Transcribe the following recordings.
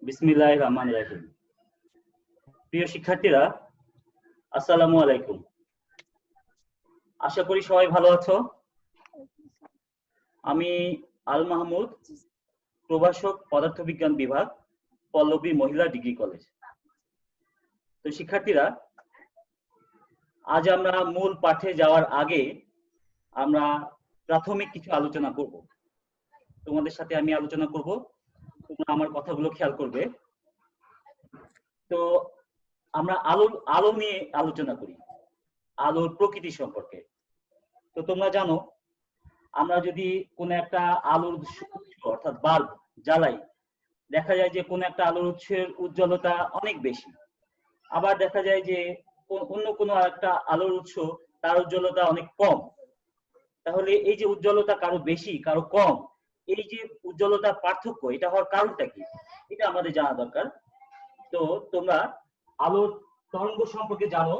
বিসমিল্লাহির রহমানির রহিম। প্রিয় শিক্ষার্থীরা, আসসালামু আলাইকুম। আশা করি সবাই ভালো আছো। আমি আল মাহমুদ, প্রভাষক, পদার্থবিজ্ঞান বিভাগ, পল্লবী মহিলা ডিগ্রি কলেজ। তো শিক্ষার্থীরা, আজ আমরা মূল পাঠে যাওয়ার আগে আমরা প্রাথমিক কিছু আলোচনা করব। তোমাদের সাথে আমি আলোচনা করব, তোমরা আমার কথাগুলো খেয়াল করবে। তো আমরা আলো নিয়ে আলোচনা করি, আলোর প্রকৃতি সম্পর্কে। তো তোমরা জানো, আমরা যদি কোনো একটা আলোর উৎস অর্থাৎ বাল্ব জ্বালাই, দেখা যায় যে কোনো একটা আলোর উৎসের উজ্জ্বলতা অনেক বেশি। আবার দেখা যায় যে অন্য কোনো একটা আলোর উৎস, তার উজ্জ্বলতা অনেক কম। তাহলে এই যে উজ্জ্বলতা কারো বেশি কারো কম, এই যে উজ্জ্বলতার পার্থক্য, এটা হওয়ার কারণটা কি, এটা আমাদের জানা দরকার। তো তোমরা আলোর তরঙ্গ সম্পর্কে জানো।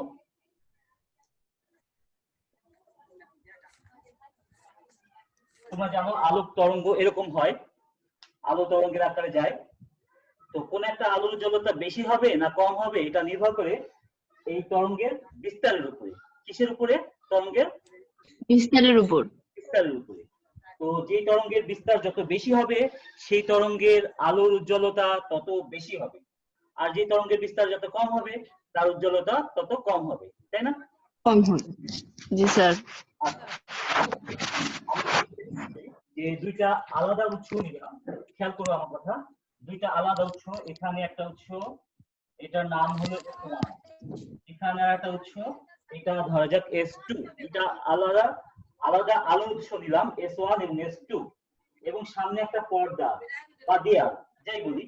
তোমরা জানো আলোক তরঙ্গ এরকম হয়, আলো তরঙ্গের আকারে যায়। তো কোন একটা আলোর উজ্জ্বলতা বেশি হবে না কম হবে, এটা নির্ভর করে এই তরঙ্গের বিস্তারের উপরে। কিসের উপরে? তরঙ্গের বিস্তারের উপর। বিস্তারের উপরে। তো যে তরঙ্গের বিস্তার যত বেশি হবে, সেই তরঙ্গের আলোর উজ্জ্বলতা তত বেশি হবে। আর যে তরঙ্গের বিস্তার যত কম হবে, তার উজ্জ্বলতা তত কম হবে, তাই না? কম হবে। জি স্যার। যে দুইটা আলাদা উৎস নিলাম, খেয়াল করো আমার কথা। দুইটা আলাদা উৎস, এখানে একটা উৎস, এটার নাম হলো S1, এখানে একটা উৎস, এটা ধরা যাক S2। দুইটা আলাদা আলাদা আলোর উৎস নিলাম, S1 এবং S2, এবং সামনে একটা পর্দা বা দেয়াল, যাই বলি।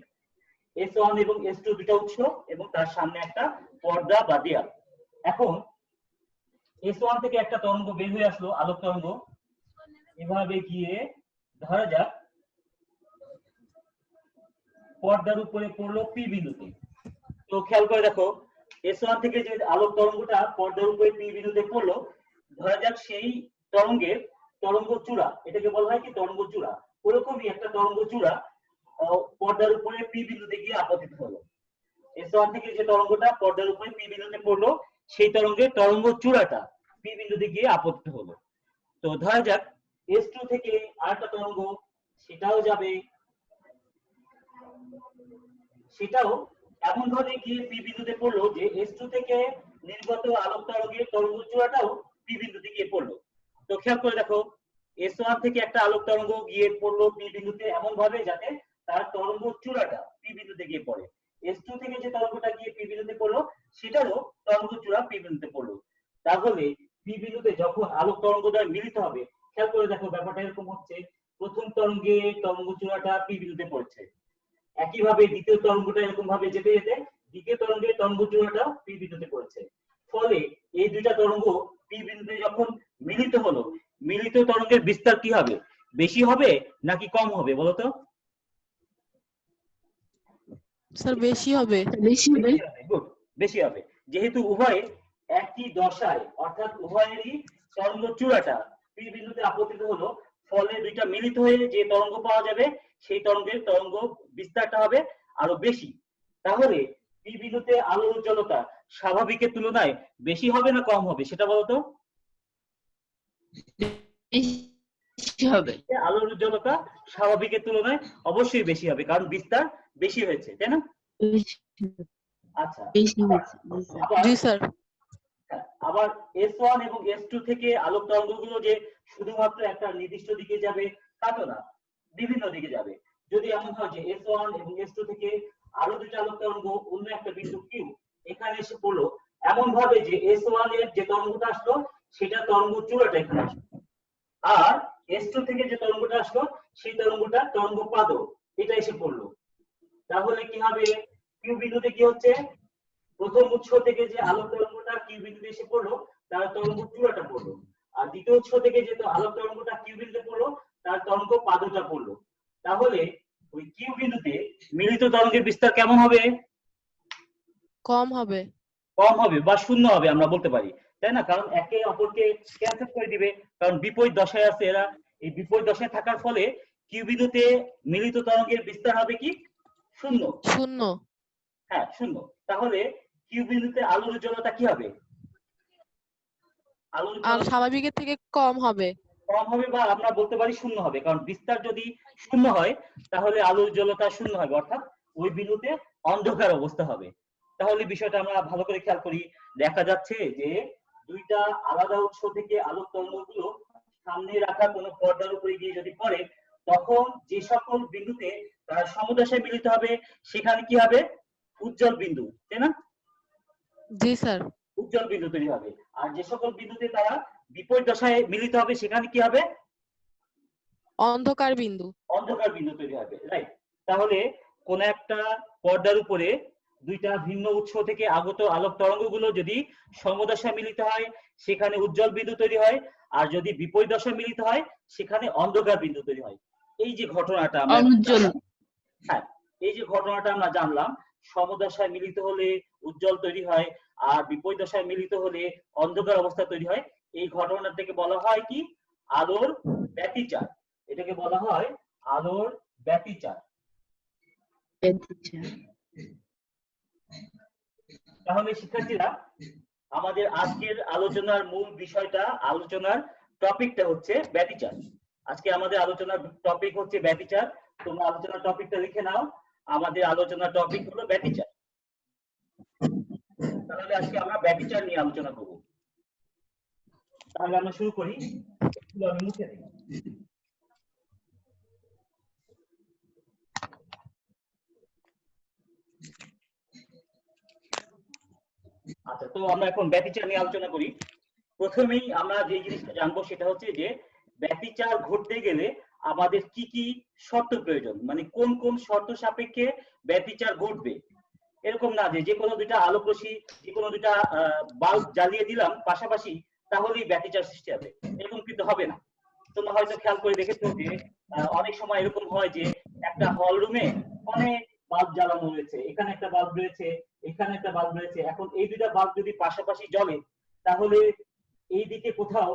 S1 এবং S2 দুইটা উৎস এবং তার সামনে একটা পর্দা বা দেয়াল। এখন S1 থেকে একটা তরঙ্গ বের হয়ে আসলো, আলোক তরঙ্গ, এভাবে গিয়ে ধরা যাক পর্দার উপরে পড়লো P বিন্দুতে। তো খেয়াল করে দেখো, S1 থেকে যে আলোক তরঙ্গটা পর্দার উপরে P বিন্দুতে পড়লো, ধরা যাক সেই তরঙ্গের তরঙ্গ চূড়া, এটাকে বলা হয় কি তরঙ্গ চূড়া। ওরকমই একটা তরঙ্গ চূড়া পর্দার উপরে P বিন্দুতে গিয়ে আপতিত হলো। S1 থেকে যে তরঙ্গটা পর্দার উপরে P বিন্দুতে পড়লো, সেই তরঙ্গের তরঙ্গ চূড়াটা P বিন্দুতে গিয়ে আপতিত হলো। তো ধরা যাক S2 থেকে আরেকটা তরঙ্গ, সেটাও যাবে, সেটাও এমন ভাবে গিয়ে P বিন্দুতে পড়লো যে S2 থেকে নির্গত আলোক তরঙ্গের তরঙ্গ চূড়াটাও P বিন্দুতে গিয়ে পড়লো। তো খেয়াল করে দেখো, S1 থেকে একটা আলোক তরঙ্গ গিয়ে পড়লো P বিন্দুতে এমন ভাবে যাতে তার তরঙ্গ চূড়াটা P বিন্দুতে গিয়ে পড়ে। S2 থেকে যে তরঙ্গটা গিয়ে P বিন্দুতে পড়লো, সেটারও তরঙ্গ চূড়া P বিন্দুতে পড়লো। তাহলে P বিন্দুতে যখন আলোক তরঙ্গ দ্বয় মিলিত হবে, খেয়াল করে দেখো ব্যাপারটা এরকম হচ্ছে, প্রথম তরঙ্গে তরঙ্গ চূড়াটা P বিন্দুতে পড়ছে, একইভাবে দ্বিতীয় তরঙ্গটা এরকম ভাবে যেতে যেতে দ্বিতীয় তরঙ্গের তরঙ্গ চূড়াটা P বিন্দুতে পড়ছে। ফলে এই দুইটা তরঙ্গ P বিন্দুতে যখন মিলিত হলো, মিলিত তরঙ্গের বিস্তার কি হবে? বেশি হবে নাকি কম হবে বলো তো? স্যার বেশি হবে। বেশি হবে। গুড, বেশি হবে। যেহেতু উভয় একই দশায়, অর্থাৎ উভয়েরই তরঙ্গ চূড়াটা P বিন্দুতে আপতিত হলো, ফলে দুইটা মিলিত হয়ে যে তরঙ্গ পাওয়া যাবে, সেই তরঙ্গের তরঙ্গ বিস্তারটা হবে আরো বেশি। তাহলে P বিন্দুতে আলোর উজ্জ্বলতা স্বাভাবিকের তুলনায় বেশি হবে না কম হবে, সেটা বলতো? বেশি হবে। আলোর উজ্জ্বলতা স্বাভাবিকের তুলনায় অবশ্যই বেশি হবে, কারণ বিস্তার বেশি হয়েছে, তাই না? আচ্ছা, বেশি হয়েছে। জি স্যার। আবার S1 এবং S2 থেকে আলোক তরঙ্গগুলো যে শুধুমাত্র একটা নির্দিষ্ট দিকে যাবে তা তো না, বিভিন্ন দিকে যাবে। যদি এমন হয় যে S1 এবং S2 থেকে আরো দুটো আলোক তরঙ্গ অন্য একটা বিন্দু Q এখানে এসে পড়লো, এমন ভাবে যে S1 এর যে তরঙ্গটা আসলো, সেটা তরঙ্গ চূড়াটা এখানে আসলো, আর S2 থেকে যে তরঙ্গটা আসলো, সেই তরঙ্গটা তরঙ্গ পাদ এটা এসে পড়লো। তাহলে কি হবে? Q বিন্দুতে কি হচ্ছে, প্রথম উৎস থেকে যে আলোক তরঙ্গটা Q বিন্দুতে এসে পড়লো, তার তরঙ্গ চূড়াটা পড়লো, আর দ্বিতীয় উৎস থেকে যে আলোক তরঙ্গটা Q বিন্দুতে পড়লো, তার তরঙ্গ পাদটা পড়লো। তাহলে ওই Q বিন্দুতে মিলিত তরঙ্গের বিস্তার কেমন হবে? কম হবে। কম হবে বা শূন্য হবে আমরা বলতে পারি, তাই না? কারণ একে অপরকে ক্যান্সেল করে দিবে, কারণ বিপরীত দশায় আছে এরা। এই বিপরীত দশায় থাকার ফলে Q বিন্দুতে মিলিত তরঙ্গের বিস্তার হবে কি? শূন্য। শূন্য। হ্যাঁ, শূন্য। তাহলে কিউ বিন্দুতে আলোর উজ্জ্বলতা কি হবে? আলোর আর উজ্জ্বলতা স্বাভাবিকের থেকে কম হবে। কম হবে, বা আমরা বলতে পারি শূন্য হবে, কারণ বিস্তার যদি শূন্য হয় তাহলে আলোর উজ্জ্বলতা শূন্য হবে, অর্থাৎ ওই বিন্দুতে অন্ধকার অবস্থা হবে। তাহলে বিষয়টা আমরা ভালো করে খেয়াল করি। দেখা যাচ্ছে যে দুইটা আলাদা উৎস থেকে আলোক তরঙ্গগুলো সামনে রাখা কোনো পর্দার উপরে গিয়ে যদি পড়ে, তখন যে সকল বিন্দুতে তারা সমদশায় মিলিত হবে সেখানে কি হবে? উজ্জ্বল বিন্দু, তাই না? জি স্যার। উজ্জ্বল বিন্দু তৈরি হবে। আর যে সকল বিন্দুতে তারা বিপরীত দশায় মিলিত হবে সেখানে কি হবে? অন্ধকার বিন্দু। অন্ধকার বিন্দু তৈরি হবে, রাইট। তাহলে কোন একটা পর্দার উপরে দুইটা ভিন্ন উৎস থেকে আগত আলোক তরঙ্গগুলো যদি সমদশায় মিলিত হয় সেখানে উজ্জ্বল বিন্দু তৈরি হয়, আর যদি বিপরীত দশায় মিলিত হয় সেখানে অন্ধকার বিন্দু তৈরি হয়। এই যে ঘটনাটা আমরা হ্যাঁ, এই যে ঘটনাটা আমরা জানলাম, সমদশায় মিলিত হলে উজ্জ্বল তৈরি হয় আর বিপরীত দশায় মিলিত হলে অন্ধকার অবস্থা তৈরি হয়। এই ঘটনাটাকে বলা হয় কি? আলোর ব্যতিচার। এটাকে বলা হয় আলোর ব্যতিচার। তাহলে শিক্ষার্থীরা, আমাদের আজকের আলোচনার মূল বিষয়টা, আলোচনার টপিকটা হচ্ছে ব্যতিচার। আজকে আমাদের আলোচনার টপিক হচ্ছে ব্যতিচার। তোমরা আলোচনার টপিকটা লিখে নাও। আমাদের আলোচনার টপিক হলো ব্যতিচার। তাহলে আজকে আমরা ব্যতিচার নিয়ে আলোচনা করব। তাহলে আমরা শুরু করি। আমি মুছে দিই। আচ্ছা, তো আমরা এখন ব্যতিচার নিয়ে আলোচনা করি। প্রথমেই আমরা যে জিনিসটা জানবো সেটা হচ্ছে যে ব্যতিচার ঘটতে গেলে আমাদের কি কি শর্ত প্রয়োজন, মানে কোন কোন শর্ত সাপেক্ষে ব্যতিচার ঘটবে। এরকম না যে কোনো দুইটা আলোক রশ্মি, যে কোনো দুইটা বাল্ব জ্বালিয়ে দিলাম পাশাপাশি তাহলেই ব্যতিচার সৃষ্টি হবে, এরকম কিন্তু হবে না। তোমরা হয়তো খেয়াল করে দেখেছো যে অনেক সময় এরকম হয় যে একটা হল রুমে অনেক বাল্ব জ্বালানো রয়েছে, এখানে একটা বাল্ব রয়েছে, এখানে একটা বাল্ব রয়েছে। এখন এই দুইটা বাল্ব যদি পাশাপাশি জ্বলে তাহলে এই দিকে কোথাও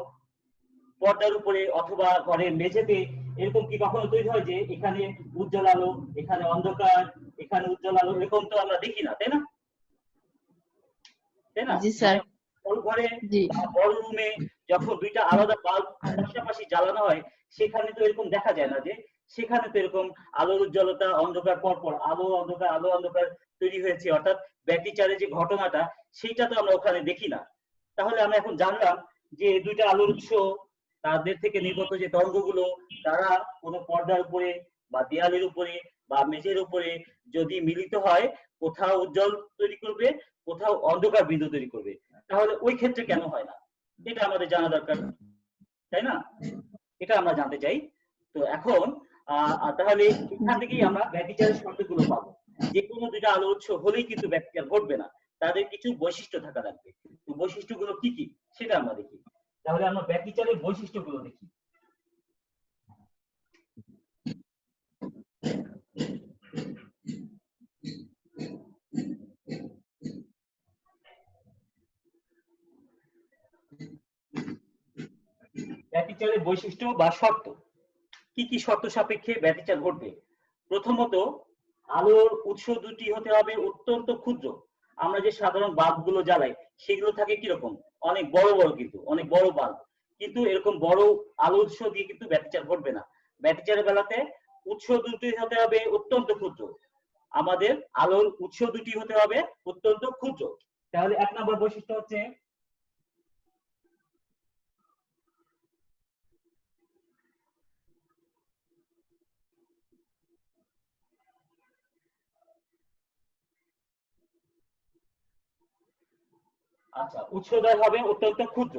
পর্দার উপরে অথবা ঘরের মেঝেতে এরকম কি কখনো তৈরি হয় যে এখানে উজ্জ্বল আলো, এখানে অন্ধকার, এখানে উজ্জ্বল আলো? এরকম তো আমরা দেখি না, তাই না? তাই না? জি স্যার। বড় ঘরে জি। বড় রুমে যখন দুইটা আলাদা বাল্ব পাশাপাশি জ্বালানো হয় সেখানে তো এরকম দেখা যায় না যে সেখানে তো এরকম আলোর উজ্জ্বলতা অন্ধকার পরপর আলো অন্ধকার আলো অন্ধকার তৈরি হয়েছে, অর্থাৎ ব্যতিচারের যে ঘটনাটা সেইটা তো আমরা ওখানে দেখি না। তাহলে আমরা এখন জানলাম যে দুইটা আলোর উৎস, তাদের থেকে নির্গত যে তরঙ্গগুলো তারা কোনো পর্দার উপরে বা দেয়ালের উপরে বা মেঝের উপরে যদি মিলিত হয় কোথাও উজ্জ্বল তৈরি করবে, কোথাও অন্ধকার বিন্দু তৈরি করবে। তাহলে ওই ক্ষেত্রে কেন হয় না, এটা আমাদের জানা দরকার, তাই না? এটা আমরা জানতে চাই। তো এখন তাহলে এখান থেকেই আমরা ব্যতিচারের শর্তগুলো পাবো। যে কোনো দুইটা আলো উৎস হলেই কিন্তু ব্যতিচার ঘটবে না, তাদের কিছু বৈশিষ্ট্য থাকা লাগবে। তো বৈশিষ্ট্যগুলো কি কি সেটা আমরা দেখি। তাহলে আমরা ব্যতিচারের বৈশিষ্ট্যগুলো দেখি। ব্যতিচারের বৈশিষ্ট্য বা শর্ত, কি কি শর্ত সাপেক্ষে ব্যতিচার ঘটবে? প্রথমত, আলোর উৎস দুটি হতে হবে অত্যন্ত ক্ষুদ্র। আমরা যে সাধারণ বাল্ব গুলো জ্বালাই সেগুলো থাকে কিরকম, অনেক বড় বড়, কিন্তু অনেক বড় বাল্ব, কিন্তু এরকম বড় আলো উৎস দিয়ে কিন্তু ব্যতিচার ঘটবে না। ব্যতিচারের বেলাতে উৎস দুটি হতে হবে অত্যন্ত ক্ষুদ্র। আমাদের আলোর উৎস দুটি হতে হবে অত্যন্ত ক্ষুদ্র। তাহলে এক নম্বর বৈশিষ্ট্য হচ্ছে আচ্ছা, উৎসদ্বয় হবে অত্যন্ত ক্ষুদ্র।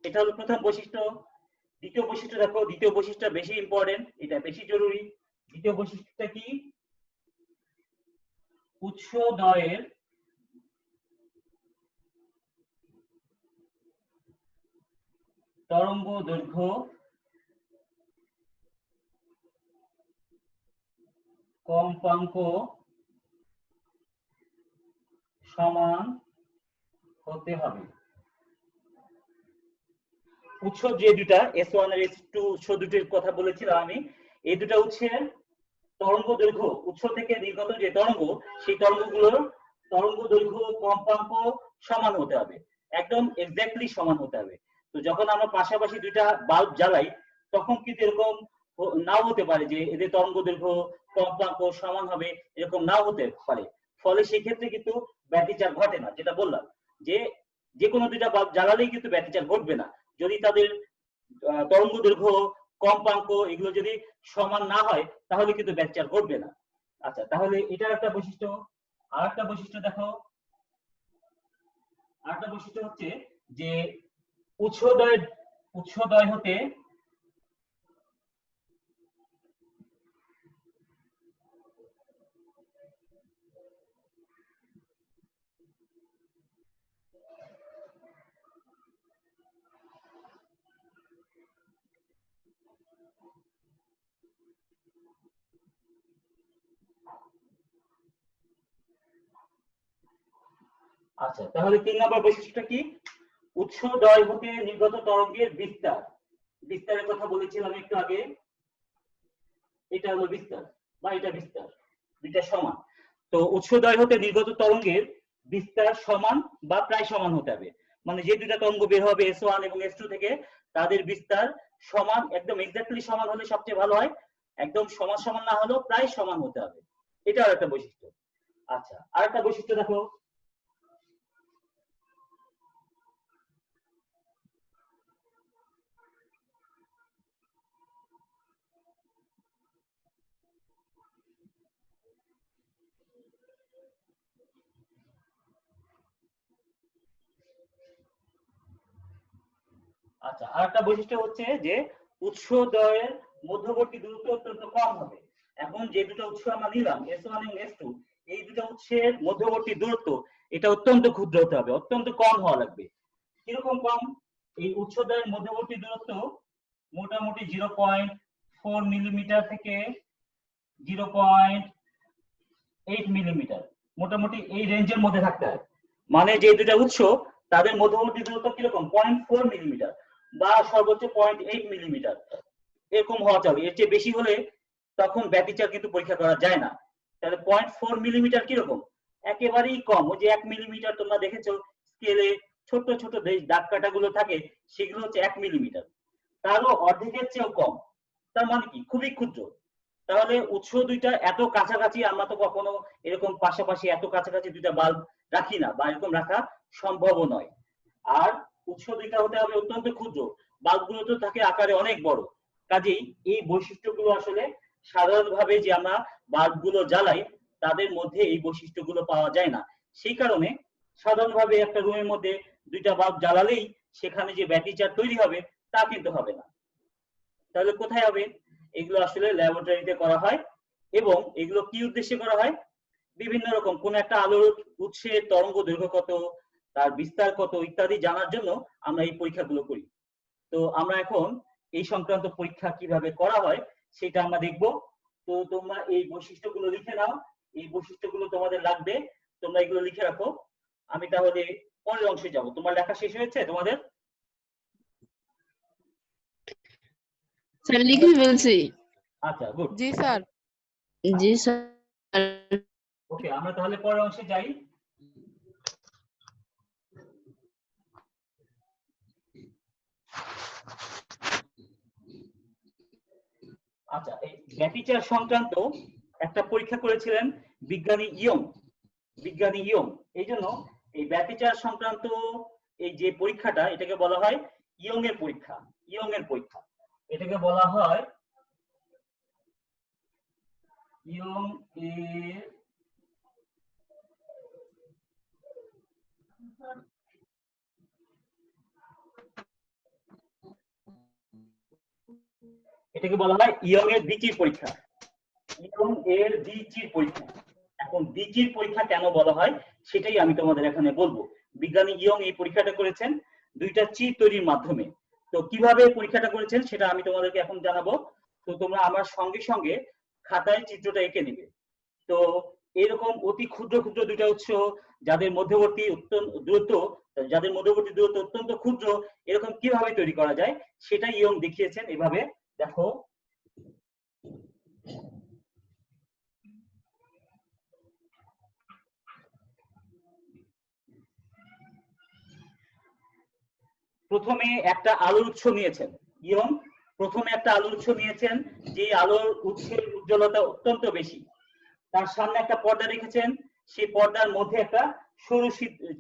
এটা হলো প্রথম বৈশিষ্ট্য। দ্বিতীয় বৈশিষ্ট্য দেখো, দ্বিতীয় বৈশিষ্ট্য বেশি ইম্পর্টেন্ট, এটা বেশি জরুরি। দ্বিতীয় বৈশিষ্ট্যটা কি? উৎসদ্বয়ের তরঙ্গ দৈর্ঘ্য কম্পাঙ্ক সমান হতে হবে। উৎস যে দুটা S1 আর S2 উৎস দুটির কথা বলেছিলাম আমি, এই দুটা উৎসের তরঙ্গ দৈর্ঘ্য উৎস থেকে নির্গত যে তরঙ্গ, সেই তরঙ্গগুলোর তরঙ্গ দৈর্ঘ্য কম্পাঙ্ক সমান হতে হবে, একদম এক্স্যাক্টলি সমান হতে হবে। তো যখন আমরা পাশাপাশি দুইটা বাল্ব জ্বালাই তখন কিন্তু এরকম নাও হতে পারে যে এদের তরঙ্গ দৈর্ঘ্য কম্পাঙ্ক সমান হবে, এরকম নাও হতে পারে। ফলে সেক্ষেত্রে কিন্তু ব্যতিচার ঘটে না। যেটা বললাম যে যে কোনো দুইটা বাল্ব জ্বালালেই কিন্তু ব্যতিচার ঘটবে না যদি তাদের তরঙ্গ দৈর্ঘ্য কম্পাঙ্ক এগুলো যদি সমান না হয়, তাহলে কিন্তু ব্যতিচার ঘটবে না। আচ্ছা, তাহলে এটার একটা বৈশিষ্ট্য। আর একটা বৈশিষ্ট্য দেখো, আরেকটা বৈশিষ্ট্য হচ্ছে যে উৎসদয় হতে আচ্ছা, তাহলে 3 নম্বর বৈশিষ্ট্যটা কি? উৎসদয় হতে নির্গত তরঙ্গের বিস্তার। বিস্তারের কথা বলেছিলাম একটু আগে, এটা হলো বিস্তার বা এটা বিস্তার, দুইটা সমান। তো উৎসদয় হতে নির্গত তরঙ্গের বিস্তার সমান বা প্রায় সমান হতে হবে। মানে যে দুইটা তরঙ্গ বের হবে S1 এবং S2 থেকে, তাদের বিস্তার সমান, একদম এক্স্যাক্টলি সমান হলে সবচেয়ে ভালো হয়, একদম সমান সমান না হলেও প্রায় সমান হতে হবে। এটা একটা বৈশিষ্ট্য। আচ্ছা, আরেকটা বৈশিষ্ট্য দেখো, আচ্ছা, আরেকটা বৈশিষ্ট্য হচ্ছে যে উৎসদয়ের মধ্যবর্তী দূরত্ব অত্যন্ত কম হবে। এখন যে দুটো উৎস আমরা নিলাম S1 এবং S2, এই দুটো উৎসের মধ্যবর্তী দূরত্ব এটা অত্যন্ত ক্ষুদ্র হতে হবে, অত্যন্ত কম হওয়া লাগবে। কিরকম কম? এই উৎসদয়ের মধ্যবর্তী দূরত্ব মোটামুটি 0.4 মিলিমিটার থেকে 0.8 মিলিমিটার, মোটামুটি এই রেঞ্জের মধ্যে থাকতে হয়। মানে যে দুটা উৎস তাদের মধ্যবর্তী দূরত্ব কিরকম 0.4 মিলিমিটার বা সর্বোচ্চ 0.8 মিলিমিটার, এরকম হওয়া চলে। এর চেয়ে বেশি হলে তখন ব্যতিচার কিন্তু পরীক্ষা করা যায় না। তাহলে 0.4 মিলিমিটার কিরকম? একেবারেই কম। ওই যে 1 মিলিমিটার তোমরা দেখেছো স্কেলে ছোট ছোট দাগ কাটা গুলো থাকে, সেগুলো হচ্ছে 1 মিলিমিটার, তারও অর্ধেকের চেয়েও কম। তার মানে কি? খুবই ক্ষুদ্র। তাহলে উৎস দুইটা এত কাছাকাছি আমরা তো কখনো এরকম পাশাপাশি এত কাছাকাছি দুইটা বাল্ব রাখি না, বা এরকম রাখা সম্ভবও নয়। আর উৎস দুইটা হতে হবে অত্যন্ত ক্ষুদ্র, বাল্বগুলো তো থাকে আকারে অনেক বড়। কাজেই এই বৈশিষ্ট্যগুলো আসলে সাধারণভাবে যে আমরা বাল্বগুলো জ্বালাই তাদের মধ্যে এই বৈশিষ্ট্যগুলো পাওয়া যায় না। সেই কারণে সাধারণভাবে একটা রুমের মধ্যে দুইটা বাল্ব জ্বালালেই সেখানে যে ব্যতিচার তৈরি হবে তা কিন্তু হবে না। তাহলে কোথায় হবে? এগুলো আসলে ল্যাবরেটরিতে করা হয়। এবং এগুলো কি উদ্দেশ্যে করা হয়? বিভিন্ন রকম কোন একটা আলোর উৎসের তরঙ্গ দৈর্ঘ্য কত, তার বিস্তার কত ইত্যাদি জানার জন্য আমরা এই পরীক্ষাগুলো করি। তো আমরা এখন এই সংক্রান্ত পরীক্ষা কিভাবে করা হয় সেটা আমরা দেখব। তো তোমরা এই বৈশিষ্ট্যগুলো লিখে নাও, এই বৈশিষ্ট্যগুলো তোমাদের লাগবে, তোমরা এগুলো লিখে রাখো। আমি তাহলে পরের অংশে যাব। তোমার লেখা শেষ হয়েছে তোমাদের? স্যার লিখে ফেলছি। আচ্ছা, গুড। জি স্যার। জি স্যার। ওকে, আমরা তাহলে পরের অংশে যাই। আচ্ছা, এই ব্যতিচার সংক্রান্ত একটা পরীক্ষা করেছিলেন বিজ্ঞানী ইয়ং। এই জন্য এই ব্যতিচার সংক্রান্ত এই যে পরীক্ষাটা, এটাকে বলা হয় ইয়ং এর পরীক্ষা। এটাকে বলা হয় ইয়ং এর এটাকে বলা হয় ইয়ং এর দ্বিচির পরীক্ষা। এখন দ্বিচির পরীক্ষা কেন বলা হয় সেটাই আমি তোমাদের এখানে বলবো। বিজ্ঞানী ইয়ং এই পরীক্ষাটা করেছেন দুইটা চির তৈরির মাধ্যমে। তো কিভাবে পরীক্ষাটা করেছেন সেটা আমি তোমাদেরকে এখন জানাবো। তো তোমরা আমার সঙ্গে সঙ্গে খাতায় চিত্রটা এঁকে নিবে। তো এরকম অতি ক্ষুদ্র ক্ষুদ্র দুইটা উৎস যাদের মধ্যবর্তী দূরত্ব অত্যন্ত ক্ষুদ্র, এরকম কিভাবে তৈরি করা যায় সেটা ইয়ং দেখিয়েছেন এভাবে। দেখো, প্রথমে একটা আলোর উৎস নিয়েছেন, ইয়ং প্রথমে একটা আলোর উৎস নিয়েছেন, যে আলোর উৎসের উজ্জ্বলতা অত্যন্ত বেশি। তার সামনে একটা পর্দা রেখেছেন, সেই পর্দার মধ্যে একটা সরু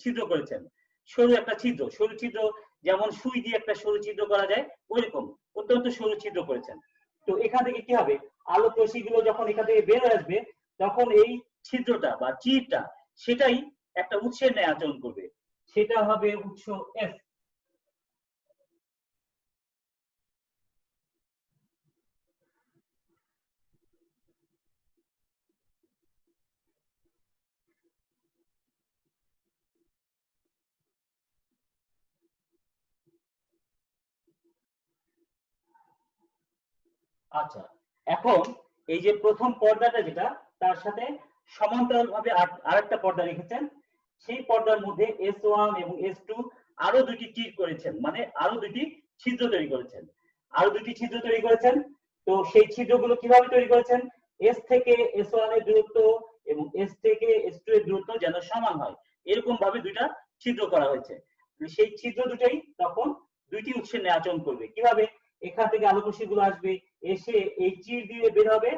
ছিদ্র করেছেন, সরু একটা ছিদ্র, সরু ছিদ্র যেমন সুই দিয়ে একটা সরু ছিদ্র করা যায় ওইরকম অত্যন্ত সরু ছিদ্র করেছেন। তো এখান থেকে কি হবে, আলো রশ্মিগুলো যখন এখান থেকে বের হয়ে আসবে তখন এই ছিদ্রটা বা চিরটা সেটাই একটা উৎসের ন্যায় আচরণ করবে, সেটা হবে উৎস এস। আচ্ছা, এখন এই যে প্রথম পর্দাটা যেটা, তার সাথে সমান্তরালভাবে আরেকটা পর্দা রেখেছেন, সেই পর্দার মধ্যে S1 এবং S2 আরো দুটি টিপ করেছেন, মানে আরো দুটি ছিদ্র তৈরি করেছেন, আরো দুটি ছিদ্র তৈরি করেছেন। তো সেই ছিদ্রগুলো কিভাবে তৈরি করেছেন, S থেকে S1 এর দূরত্ব এবং S থেকে S2 এর দূরত্ব যেন সমান হয় এরকম ভাবে দুইটা ছিদ্র করা হয়েছে। সেই ছিদ্র দুটাই তখন দুইটি উৎসের ন্যায় আচরণ করবে। কিভাবে, এখান থেকে আলোক রশ্মিগুলো আসবে, এসে এই চির দিয়ে বের হবে,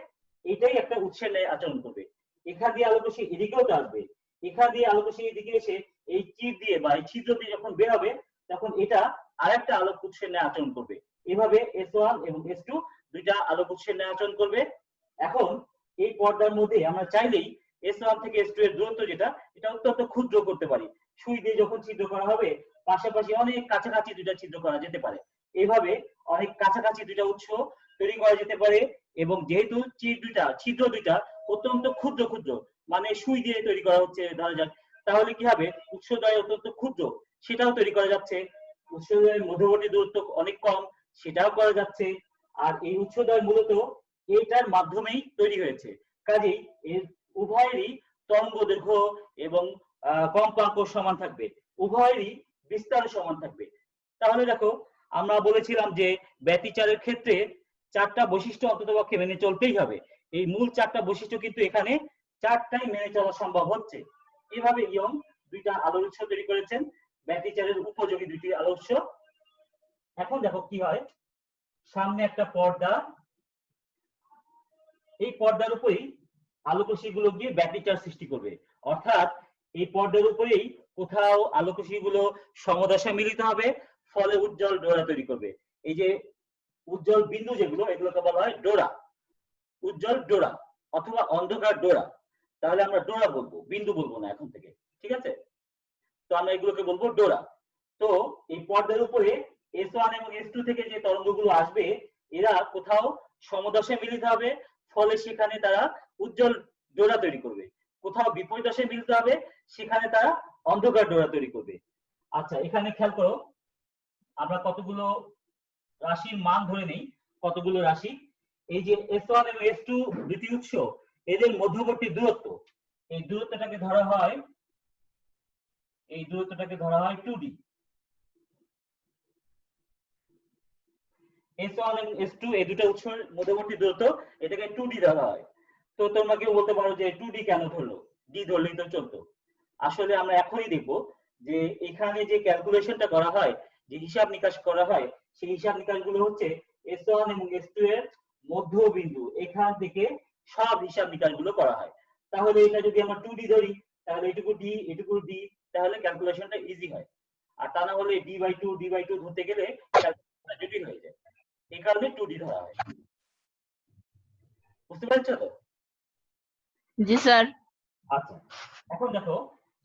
এটাই একটা উৎসের ন্যায় আচরণ করবে। এখান দিয়ে আলোক রশ্মি এদিকেও তো আসবে, এখান দিয়ে আলোক রশ্মি এদিকে এসে এই চির দিয়ে বা এই ছিদ্র দিয়ে যখন বের হবে তখন এটা আরেকটা আলোক উৎসের ন্যায় আচরণ করবে। এভাবে S1 এবং S2 দুইটা আলোক উৎসের ন্যায় আচরণ করবে। এখন এই পর্দার মধ্যে আমরা চাইলেই S1 থেকে S2 এর দূরত্ব যেটা, এটা অত্যন্ত ক্ষুদ্র করতে পারি। সুই দিয়ে যখন ছিদ্র করা হবে পাশাপাশি অনেক কাছাকাছি দুইটা ছিদ্র করা যেতে পারে, এইভাবে অনেক কাছাকাছি দুইটা উৎস তৈরি করা যেতে পারে। এবং যেহেতু ছিদ্র দুইটা অত্যন্ত ক্ষুদ্র ক্ষুদ্র, মানে সুই দিয়ে তৈরি করা হচ্ছে ধরা যাক, তাহলে কি হবে, উৎসদ্বয় অত্যন্ত ক্ষুদ্র সেটাও তৈরি করা যাচ্ছে, উৎসদ্বয়ের মধ্যবর্তী দূরত্ব অনেক কম সেটাও করা যাচ্ছে। আর এই উৎসদ্বয় মূলত এইটার মাধ্যমেই তৈরি হয়েছে, কাজেই এর উভয়েরই তরঙ্গ দৈর্ঘ্য এবং কম্পাঙ্ক সমান থাকবে, উভয়েরই বিস্তার সমান থাকবে। তাহলে দেখো, আমরা বলেছিলাম যে ব্যতিচারের ক্ষেত্রে চারটা বৈশিষ্ট্য অন্ততপক্ষে মেনে চলতেই হবে। এই মূল চারটা বৈশিষ্ট্য কিন্তু এখানে চারটাই মেনে চলা সম্ভব হচ্ছে। এভাবে ইয়ং দুইটা আলোর উৎস তৈরি করেছেন, ব্যতিচারের উপযোগী দুইটি আলোর উৎস। এখন দেখো কি হয়, সামনে একটা পর্দা, এই পর্দার উপরেই আলোক রশ্মিগুলো গিয়ে ব্যতিচার সৃষ্টি করবে, অর্থাৎ এই পর্দার উপরেই কোথাও আলোক রশ্মিগুলো সমদশা মিলিত হবে, ফলে উজ্জ্বল ডোরা তৈরি করবে। এই যে উজ্জ্বল বিন্দু যেগুলো, এগুলোকে বলা হয় ডোরা, উজ্জ্বল ডোরা অথবা অন্ধকার ডোরা। তাহলে আমরা ডোরা বলবো, বিন্দু বলবো না এখন থেকে, ঠিক আছে? তো আমরা এগুলোকে বলবো ডোরা। তো এই পর্দার উপরে S1 এবং S2 থেকে যে তরঙ্গগুলো আসবে এরা কোথাও সমদশায় মিলিত হবে, ফলে সেখানে তারা উজ্জ্বল ডোরা তৈরি করবে, কোথাও বিপরীত দশায় মিলিত হবে, সেখানে তারা অন্ধকার ডোরা তৈরি করবে। আচ্ছা, এখানে খেয়াল করো, আমরা কতগুলো রাশির মান ধরে নেই, কতগুলো রাশি। এই যে S1 এবং S2 দুটি উৎস, এদের মধ্যবর্তী দূরত্ব, এই দূরত্বটাকে ধরা হয়, এই দূরত্বটাকে ধরা হয় 2D। S1 এবং S2 এই দুটো উৎসের মধ্যবর্তী দূরত্ব, এটাকে 2D ধরা হয়। তো তোমরা কেউ বলতে পারো যে 2D কেন ধরলো, D ধরলেই তো চলতো। আসলে আমরা এখনই দেখবো যে এখানে যে ক্যালকুলেশনটা করা হয়, যে হিসাব নিকাশ করা হয়, সেই হিসাব নিকাশগুলো হচ্ছে S1 এবং S2 এর মধ্যবিন্দু, এখান থেকে সব হিসাব নিকাশগুলো করা হয়। তাহলে এটা যদি আমরা 2D ধরি, তাহলে এটুকু D এটুকু D, তাহলে ক্যালকুলেশনটা ইজি হয়। আর তা না হলে D/2 ধরতে গেলে ক্যালকুলেশনটা জটিল হয়ে যায়, এই কারণে 2D ধরা হয়। বুঝতে পারছো তো? জি স্যার। আচ্ছা, এখন দেখো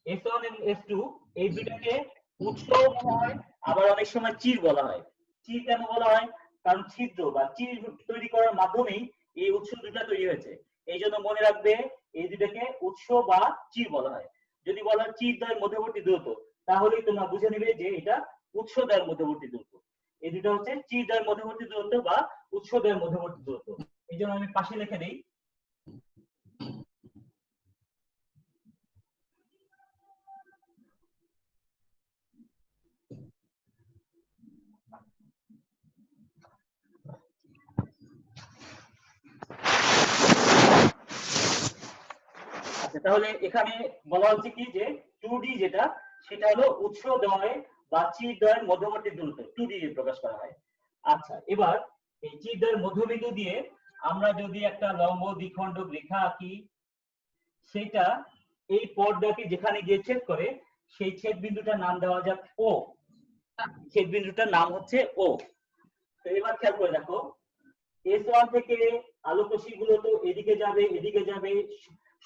S1 এবং S2 এই দুটাকে উৎস বলা হয়, আবার অনেক সময় চির বলা হয়। চির কেন বলা হয়, কারণ ছিদ্র বা চির তৈরি করার মাধ্যমেই এই উৎস দুটা তৈরি হয়েছে, এই জন্য মনে রাখবে এই দুটাকে উৎস বা চির বলা হয়। যদি বলা হয় চির দ্বয়ের মধ্যবর্তী দূরত্ব, তাহলেই তোমরা বুঝে নেবে যে এটা উৎস দ্বয়ের মধ্যবর্তী দূরত্ব। এই দুটো হচ্ছে চির দ্বয়ের মধ্যবর্তী দূরত্ব বা উৎস দ্বয়ের মধ্যবর্তী দূরত্ব। এই জন্য আমি পাশে লিখে দিই। আচ্ছা, তাহলে এখানে বলা হচ্ছে কি যে 2D যেটা, সেটা হলো উৎস দ্বয় বা চি দ্বয়ের মধ্যবর্তী দূরত্ব 2d দিয়ে প্রকাশ করা হয়। আচ্ছা, এবার এই চি দ্বয়ের মধ্যবিন্দু দিয়ে আমরা যদি একটা লম্ব দ্বিখণ্ডক রেখা আঁকি, সেটা এই পর্দাকে যেখানে গিয়ে ছেদ করে সেই ছেদ বিন্দুটার নাম দেওয়া যাক ও। ছেদ বিন্দুটার নাম হচ্ছে ও। তো এবার খেয়াল করে দেখো, S1 থেকে আলোকরশ্মি গুলো তো এদিকে যাবে, এদিকে যাবে,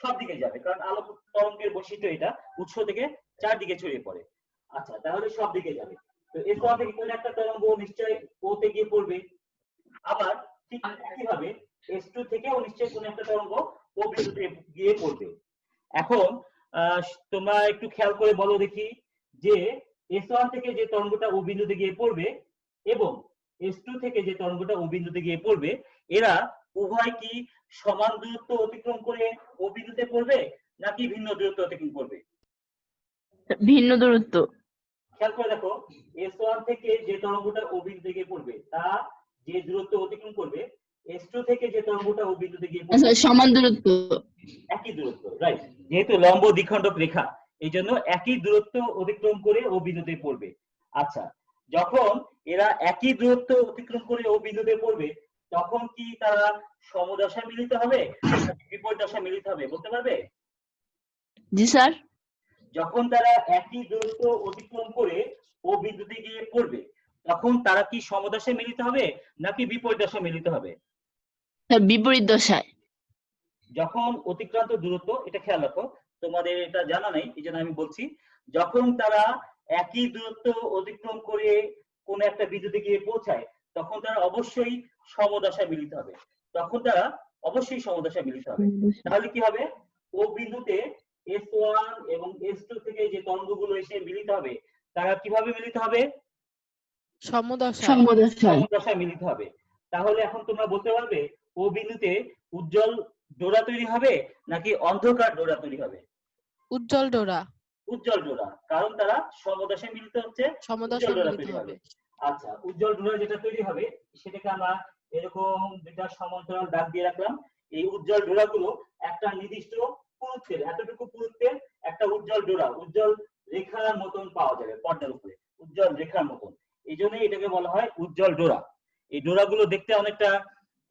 সব দিকে যাবে, কারণ আলোক তরঙ্গের বৈশিষ্ট্য এটা উৎস থেকে চারদিকে ছড়িয়ে পড়ে। আচ্ছা, তাহলে সব দিকে যাবে। তো S1 থেকে কোন একটা তরঙ্গ নিশ্চয়ই ও তে গিয়ে পড়বে। আবার ঠিক একইভাবে S2 থেকেও নিশ্চয়ই কোন একটা তরঙ্গ ও বিন্দুতে গিয়ে পড়বে। এখন তোমরা একটু খেয়াল করে বলো দেখি যে S1 থেকে যে তরঙ্গটা ও বিন্দুতে গিয়ে পড়বে এবং S2 থেকে যে তরঙ্গটা ও বিন্দুতে গিয়ে পড়বে, এরা উভয় কি সমান দূরত্ব অতিক্রম করে ও বিন্দুতে পড়বে নাকি ভিন্ন দূরত্ব অতিক্রম করবে? ভিন্ন দূরত্ব। খেয়াল করে দেখো, S1 থেকে যে তরঙ্গটা ও বিন্দুতে গিয়ে পড়বে তা যে দূরত্ব অতিক্রম করবে, S2 থেকে যে তরঙ্গটা ও বিন্দুতে গিয়ে পড়বে সমান দূরত্ব। একই দূরত্ব, রাইট। যেহেতু লম্ব দ্বিখণ্ডক রেখা, এই জন্য একই দূরত্ব অতিক্রম করে ও বিন্দুতে পড়বে। আচ্ছা, যখন এরা একই দূরত্ব অতিক্রম করে ও বিন্দুতে পড়বে, তখন কি তারা সমদশা মিলিত হবে নাকি বিপরীত দশা মিলিত হবে বলতে পারবে? জি স্যার। যখন তারা একই দূরত্ব অতিক্রম করে ও বিন্দুতে গিয়ে পড়বে, তখন তারা কি সমদশায় মিলিত হবে নাকি বিপরীত দশায় মিলিত হবে? বিপরীত দশায়। যখন অতিক্রান্ত দূরত্ব, এটা খেয়াল রাখো, তোমাদের এটা জানা নেই এই জন্য আমি বলছি, যখন তারা একই দূরত্ব অতিক্রম করে কোন একটা বিন্দুতে গিয়ে পৌঁছায়, তখন তারা অবশ্যই সমদশায় মিলিত হবে। তখন তারা অবশ্যই সমদশায় মিলিত হবে। তাহলে কি হবে? ও বিন্দুতে S1 এবং S2 থেকে যে তরঙ্গগুলো এসে মিলিত হবে, তারা কিভাবে মিলিত হবে? সমদশায়। সমদশায় মিলিত হবে। তাহলে এখন তোমরা বলতে পারবে ও বিন্দুতে উজ্জ্বল ডোরা তৈরি হবে নাকি অন্ধকার ডোরা তৈরি হবে? উজ্জ্বল ডোরা। উজ্জ্বল ডোরা, কারণ তারা সমদশায় মিলিত হচ্ছে, উজ্জ্বল ডোরা তৈরি হবে। আচ্ছা, উজ্জ্বল ডোরা যেটা তৈরি হবে সেটাকে আমরা এরকম দুটা সমান্তরাল দাগ দিয়ে রাখলাম। এই উজ্জ্বল ডোরাগুলো একটা নির্দিষ্ট পুরুত্বের, এতটুকু পুরুত্বের একটা উজ্জ্বল ডোরা, উজ্জ্বল রেখার মতন পাওয়া যাবে পর্দার উপরে, উজ্জ্বল রেখার মতন। এই জন্যই এটাকে বলা হয় উজ্জ্বল ডোরা। এই ডোরাগুলো দেখতে অনেকটা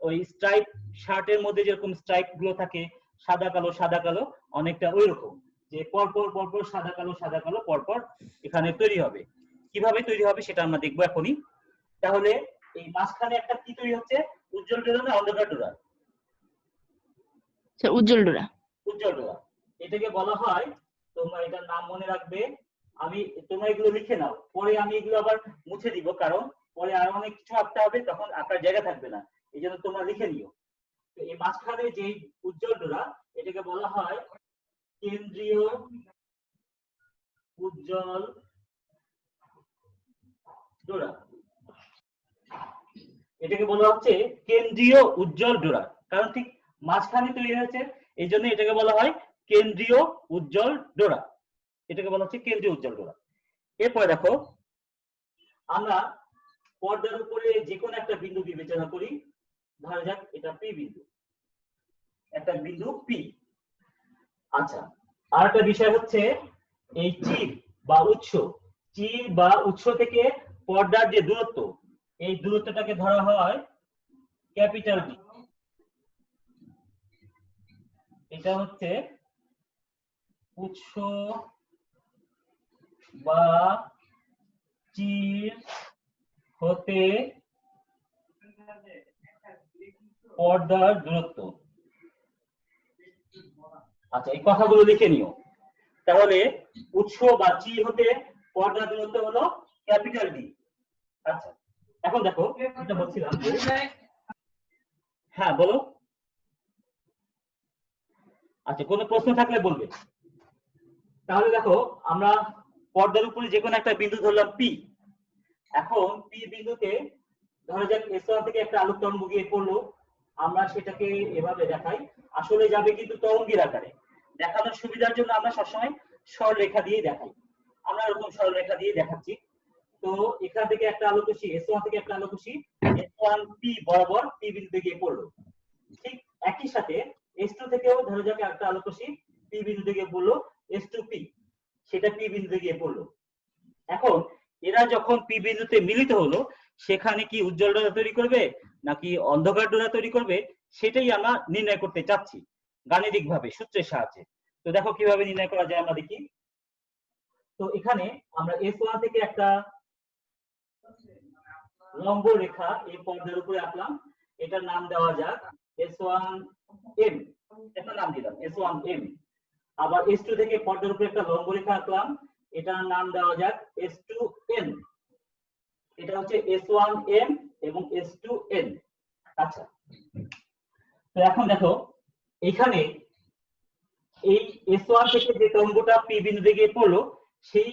ওই স্ট্রাইপ শার্টের মধ্যে যেরকম স্ট্রাইপ গুলো থাকে সাদা কালো সাদা কালো, অনেকটা ওই রকম, যে পরপর পরপর সাদা কালো পরপর এখানে তৈরি হবে। কিভাবে তৈরি হবে সেটা আমরা দেখবো এখনই। তাহলে এই মাঝখানে একটা কি তৈরি হচ্ছে? উজ্জ্বল ডোরা না অন্ধকার ডোরা? উজ্জ্বল ডোরা। উজ্জ্বল ডোরা। এটাকে বলা হয়, তোমরা এটার নাম মনে রাখবে, আমি তোমরা এগুলো লিখে নাও, পরে আমি এগুলো আবার মুছে দিব, কারণ পরে আরো অনেক কিছু আঁকতে হবে, তখন আঁকার জায়গা থাকবে না, এই জন্য তোমরা লিখে নিও। তো এই মাঝখানে যে উজ্জ্বল ডোরা, এটাকে বলা হয় কেন্দ্রীয় উজ্জ্বল ডোরা। এটাকে বলা হচ্ছে কেন্দ্রীয় উজ্জ্বল ডোরা, কারণ ঠিক মাঝখানে তৈরি হয়েছে, এই জন্য এটাকে বলা হয় কেন্দ্রীয় উজ্জ্বল ডোরা। এটাকে বলা হচ্ছে কেন্দ্রীয় উজ্জ্বল ডোরা। এরপরে দেখো, আমরা পর্দার উপরে যে কোনো একটা বিন্দু বিবেচনা করি, ধরা যাক এটা পি বিন্দু, একটা বিন্দু পি। আচ্ছা, আর একটা বিষয় হচ্ছে এই চির বা উৎস থেকে পর্দার যে দূরত্ব, এই দূরত্বটাকে ধরা হয় ক্যাপিটাল ডি। এটা হচ্ছে উৎস বা চির হতে পর্দার দূরত্ব। আচ্ছা, এই কথাগুলো লিখে নিও। তাহলে উৎস বা চির হতে পর্দার দূরত্ব হলো ক্যাপিটাল ডি। আচ্ছা, এখন দেখো এটা বলছিলাম, হ্যাঁ বলো। আচ্ছা, কোনো প্রশ্ন থাকলে বলবে। তাহলে দেখো, আমরা পর্দার উপরে যে কোনো একটা বিন্দু ধরলাম পি। এখন পি বিন্দুতে ধরা যাক S1 থেকে একটা আলোক তরঙ্গ গিয়ে পড়লো, আমরা সেটাকে এভাবে দেখাই, আসলে যাবে কিন্তু তরঙ্গের আকারে। দেখানোর সুবিধার জন্য আমরা সবসময় সরল রেখা দিয়ে দেখাই। আমরা এরকম সরল রেখা দিয়ে দেখাচ্ছি। তো এখান থেকে একটা আলোকরশ্মি, S1 থেকে একটা আলোকরশ্মি S1 পি বরাবর পি বিন্দুতে গিয়ে পড়লো। ঠিক একই সাথে S2 থেকেও ধরা যাক একটা আলোকরশ্মি পি বিন্দুতে গিয়ে পড়লো, S2 পি, সেটা পি বিন্দুতে গিয়ে পড়লো। এখন এরা যখন পি বিন্দুতে মিলিত হলো সেখানে কি উজ্জ্বল ডোরা তৈরি করবে নাকি অন্ধকার ডোরা তৈরি করবে সেটাই আমরা নির্ণয় করতে চাচ্ছি গাণিতিক ভাবে সূত্রের সাহায্যে। তো দেখো কিভাবে নির্ণয় করা যায় আমরা দেখি। তো এখানে আমরা S1 থেকে একটা লম্ব রেখা এই পর্দার উপরে আঁকলাম, এটার নাম দেওয়া যাক S1M, একটা নাম দিলাম S1M। আবার S2 থেকে পর্দার উপরে একটা লম্ব রেখা আঁকলাম, এটার নাম দেওয়া যাক S2N। এটা হচ্ছে S1M এবং S2N। আচ্ছা, তো এখন দেখো এখানে এই S1 থেকে যে তরঙ্গটা P বিন্দুতে গিয়ে পড়লো সেই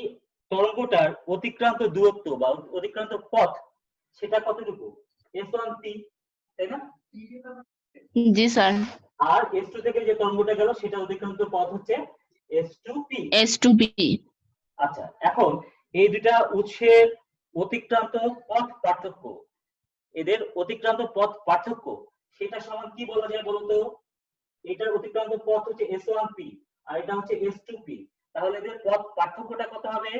তরঙ্গটার অতিক্রান্ত দূরত্ব বা অতিক্রান্ত পথ সেটা কতটুকু? S1P, তাই না? জি স্যার। আর S2 থেকে যে তরঙ্গটা গেল সেটা অতিক্রান্ত পথ হচ্ছে S2P। S2P। আচ্ছা, এখন এই দুটা উৎসের অতিক্রান্ত পথ পার্থক্য, এদের অতিক্রান্ত পথ পার্থক্য সেটা সমান কি বলা যায় বলুন তো? এটার অতিক্রান্ত পথ হচ্ছে S1P আর এটা হচ্ছে S2P, তাহলে এদের পথ পার্থক্যটা কত হবে?